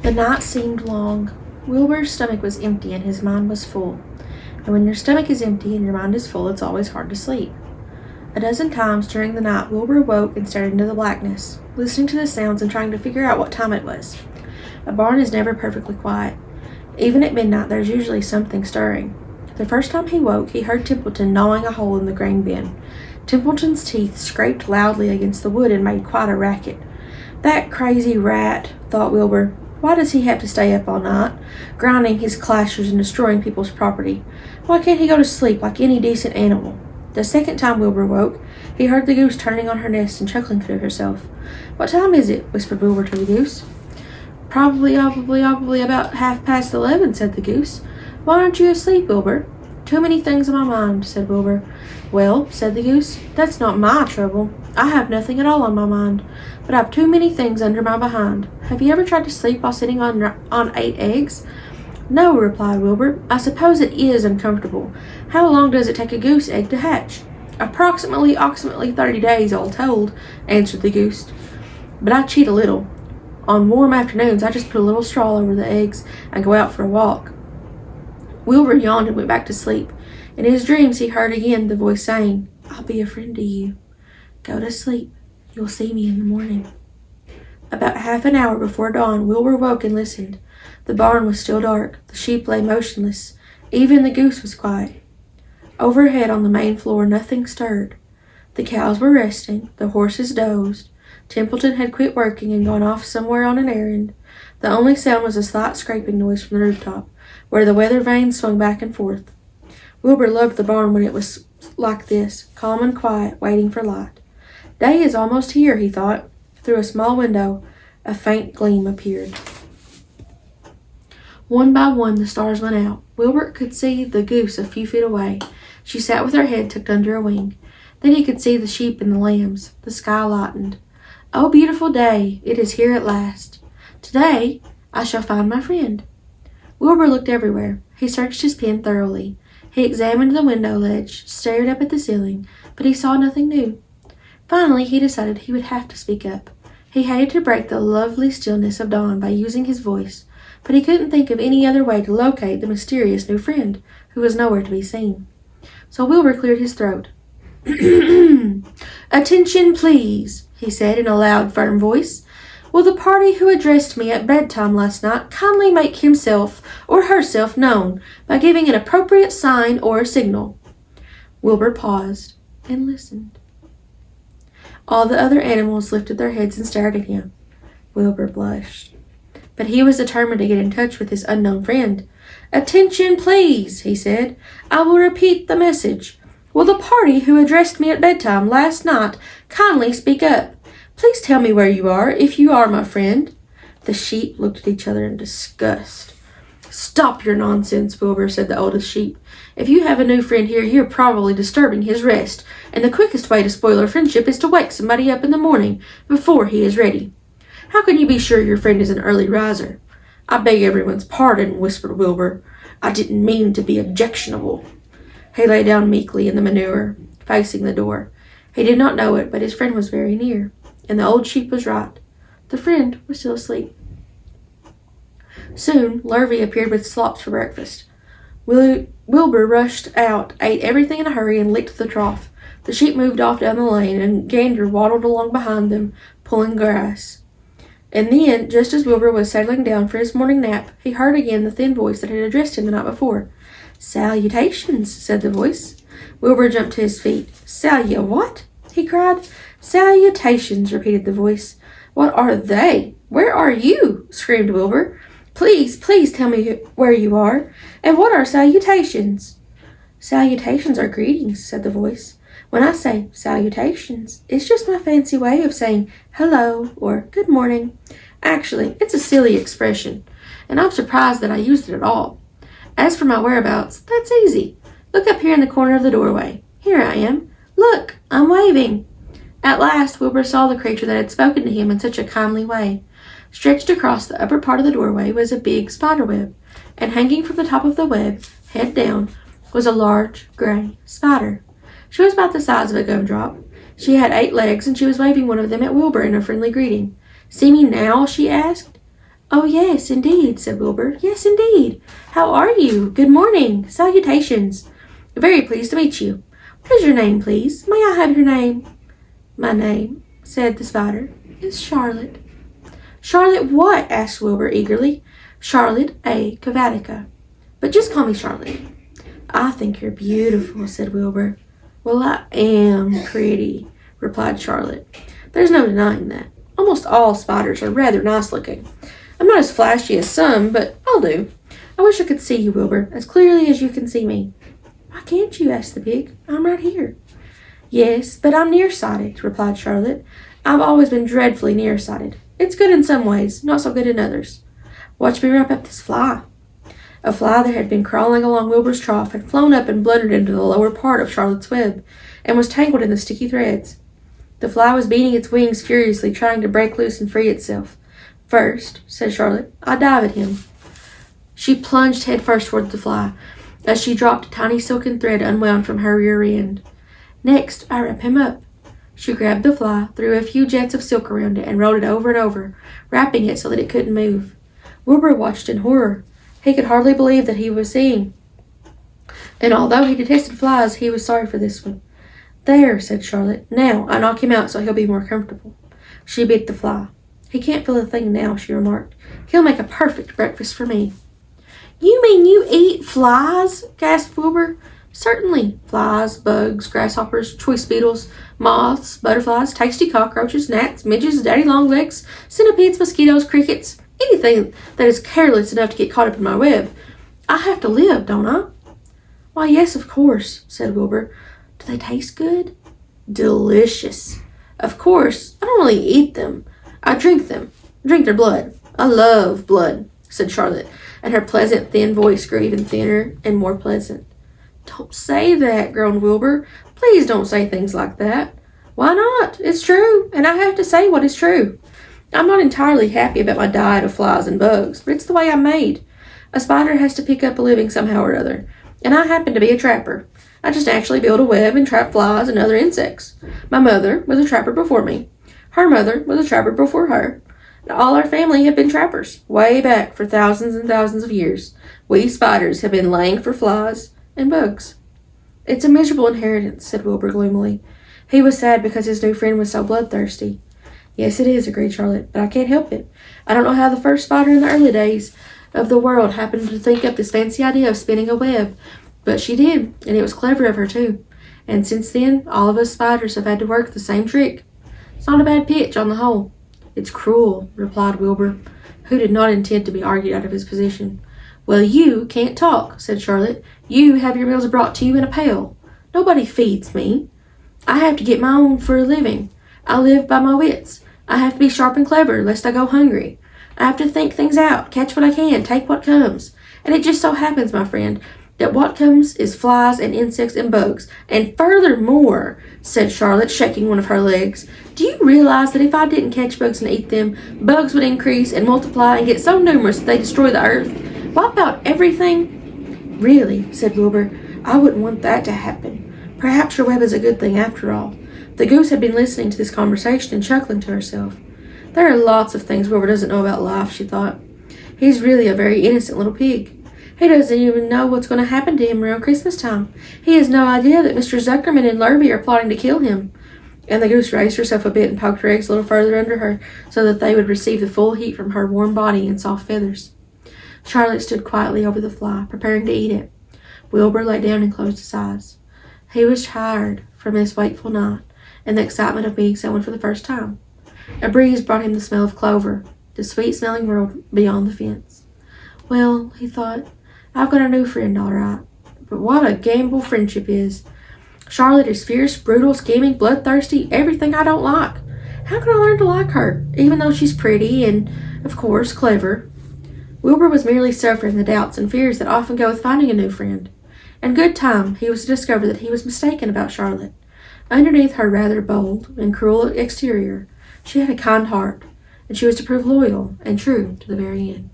The night seemed long. Wilbur's stomach was empty and his mind was full. And when your stomach is empty and your mind is full, it's always hard to sleep. A dozen times during the night, Wilbur woke and stared into the blackness, listening to the sounds and trying to figure out what time it was. A barn is never perfectly quiet. Even at midnight, there's usually something stirring. The first time he woke, he heard Templeton gnawing a hole in the grain bin. Templeton's teeth scraped loudly against the wood and made quite a racket. That crazy rat, thought Wilbur. Why does he have to stay up all night, grinding his clashers and destroying people's property? Why can't he go to sleep like any decent animal? The second time Wilbur woke, he heard the goose turning on her nest and chuckling to herself. What time is it? Whispered Wilbur to the goose. Probably about 11:30, said the goose. Why aren't you asleep, Wilbur? Too many things on my mind, said Wilbur. Well, said the goose, that's not my trouble. I have nothing at all on my mind, but I've too many things under my behind. Have you ever tried to sleep while sitting on 8 eggs? No, replied Wilbur. I suppose it is uncomfortable. How long does it take a goose egg to hatch? Approximately 30 days, all told, answered the goose. But I cheat a little. On warm afternoons, I just put a little straw over the eggs and go out for a walk. Wilbur yawned and went back to sleep. In his dreams, he heard again the voice saying, I'll be a friend to you. Go to sleep. You'll see me in the morning. About half an hour before dawn, Wilbur woke and listened. The barn was still dark. The sheep lay motionless. Even the goose was quiet. Overhead on the main floor, nothing stirred. The cows were resting. The horses dozed. Templeton had quit working and gone off somewhere on an errand. The only sound was a slight scraping noise from the rooftop, where the weather vanes swung back and forth. Wilbur loved the barn when it was like this, calm and quiet, waiting for light. Day is almost here, he thought. Through a small window, a faint gleam appeared. One by one, the stars went out. Wilbur could see the goose a few feet away. She sat with her head tucked under a wing. Then he could see the sheep and the lambs. The sky lightened. Oh, beautiful day! It is here at last. Today, I shall find my friend. Wilbur looked everywhere. He searched his pen thoroughly. He examined the window ledge, stared up at the ceiling, but he saw nothing new. Finally, he decided he would have to speak up. He hated to break the lovely stillness of dawn by using his voice, but he couldn't think of any other way to locate the mysterious new friend, who was nowhere to be seen. So Wilbur cleared his throat. Attention, please, he said in a loud, firm voice. Will the party who addressed me at bedtime last night kindly make himself or herself known by giving an appropriate sign or signal? Wilbur paused and listened. All the other animals lifted their heads and stared at him. Wilbur blushed. But he was determined to get in touch with his unknown friend. Attention, please, he said. I will repeat the message. Will the party who addressed me at bedtime last night kindly speak up? Please tell me where you are, if you are my friend. The sheep looked at each other in disgust. Stop your nonsense, Wilbur, said the oldest sheep. If you have a new friend here, you're probably disturbing his rest, and the quickest way to spoil a friendship is to wake somebody up in the morning before he is ready. How can you be sure your friend is an early riser? I beg everyone's pardon, whispered Wilbur. I didn't mean to be objectionable. He lay down meekly in the manure, facing the door. He did not know it, but his friend was very near. And the old sheep was right. The friend was still asleep. Soon, Lurvy appeared with slops for breakfast. Wilbur rushed out, ate everything in a hurry, and licked the trough. The sheep moved off down the lane, and Gander waddled along behind them, pulling grass. And then, just as Wilbur was settling down for his morning nap, he heard again the thin voice that had addressed him the night before. Salutations, said the voice. Wilbur jumped to his feet. What? He cried. Salutations, repeated the voice. What are they? Where are you? Screamed Wilbur. Please tell me where you are. And what are salutations? Salutations are greetings, said the voice. When I say salutations, it's just my fancy way of saying hello or good morning. Actually, it's a silly expression, and I'm surprised that I used it at all. As for my whereabouts, that's easy. Look up here in the corner of the doorway. Here I am. Look, I'm waving. At last, Wilbur saw the creature that had spoken to him in such a kindly way. Stretched across the upper part of the doorway was a big spider web, and hanging from the top of the web, head down, was a large gray spider. She was about the size of a gumdrop. She had 8 legs, and she was waving one of them at Wilbur in a friendly greeting. See me now? She asked. Oh, yes, indeed, said Wilbur. Yes, indeed. How are you? Good morning. Salutations. Very pleased to meet you. What is your name, please? May I have your name? My name, said the spider, is Charlotte. Charlotte what? Asked Wilbur eagerly. Charlotte A. Cavatica. But just call me Charlotte. I think you're beautiful, said Wilbur. Well, I am pretty, replied Charlotte. There's no denying that. Almost all spiders are rather nice looking. I'm not as flashy as some, but I'll do. I wish I could see you, Wilbur, as clearly as you can see me. Why can't you? Asked the pig. I'm right here. Yes, but I'm nearsighted, replied Charlotte. I've always been dreadfully nearsighted. It's good in some ways, not so good in others. Watch me wrap up this fly. A fly that had been crawling along Wilbur's trough had flown up and blundered into the lower part of Charlotte's web, and was tangled in the sticky threads. The fly was beating its wings furiously, trying to break loose and free itself. First, said Charlotte, I dive at him. She plunged headfirst toward the fly, as she dropped a tiny silken thread unwound from her rear end. Next, I wrap him up. She grabbed the fly, threw a few jets of silk around it, and rolled it over and over, wrapping it so that it couldn't move. Wilbur watched in horror. He could hardly believe that he was seeing. And although he detested flies, he was sorry for this one. There, said Charlotte. Now, I knock him out so he'll be more comfortable. She bit the fly. He can't feel a thing now, she remarked. He'll make a perfect breakfast for me. You mean you eat flies? Gasped Wilbur. Certainly. Flies, bugs, grasshoppers, choice beetles, moths, butterflies, tasty cockroaches, gnats, midges, daddy-long-legs, centipedes, mosquitoes, crickets, anything that is careless enough to get caught up in my web. I have to live, don't I? Why, yes, of course, said Wilbur. Do they taste good? Delicious. Of course, I don't really eat them. I drink them. Drink their blood. I love blood, said Charlotte, and her pleasant, thin voice grew even thinner and more pleasant. Don't say that, groaned Wilbur. Please don't say things like that. Why not? It's true, and I have to say what is true. I'm not entirely happy about my diet of flies and bugs, but it's the way I'm made. A spider has to pick up a living somehow or other, and I happen to be a trapper. I just actually build a web and trap flies and other insects. My mother was a trapper before me. Her mother was a trapper before her. All our family have been trappers, way back for thousands and thousands of years. We spiders have been laying for flies and bugs. It's a miserable inheritance, said Wilbur gloomily. He was sad because his new friend was so bloodthirsty. Yes, it is, agreed Charlotte, but I can't help it. I don't know how the first spider in the early days of the world happened to think up this fancy idea of spinning a web, but she did, and it was clever of her, too. And since then, all of us spiders have had to work the same trick. It's not a bad pitch, on the whole. It's cruel, replied Wilbur, who did not intend to be argued out of his position. Well, you can't talk, said Charlotte. You have your meals brought to you in a pail. Nobody feeds me. I have to get my own for a living. I live by my wits. I have to be sharp and clever, lest I go hungry. I have to think things out, catch what I can, take what comes. And it just so happens, my friend, that what comes is flies and insects and bugs. And furthermore, said Charlotte, shaking one of her legs, do you realize that if I didn't catch bugs and eat them, bugs would increase and multiply and get so numerous that they destroy the earth? Wipe out everything? Really, said Wilbur, I wouldn't want that to happen. Perhaps your web is a good thing after all. The goose had been listening to this conversation and chuckling to herself. There are lots of things Wilbur doesn't know about life, she thought. He's really a very innocent little pig. He doesn't even know what's going to happen to him around Christmas time. He has no idea that Mr. Zuckerman and Lurvy are plotting to kill him. And the goose raised herself a bit and poked her eggs a little further under her so that they would receive the full heat from her warm body and soft feathers. Charlotte stood quietly over the fly, preparing to eat it. Wilbur lay down and closed his eyes. He was tired from his wakeful night and the excitement of meeting someone for the first time. A breeze brought him the smell of clover, the sweet-smelling world beyond the fence. Well, he thought, I've got a new friend, all right. But what a gamble friendship is. Charlotte is fierce, brutal, scheming, bloodthirsty, everything I don't like. How can I learn to like her, even though she's pretty and, of course, clever? Wilbur was merely suffering the doubts and fears that often go with finding a new friend. In good time, he was to discover that he was mistaken about Charlotte. Underneath her rather bold and cruel exterior, she had a kind heart, and she was to prove loyal and true to the very end.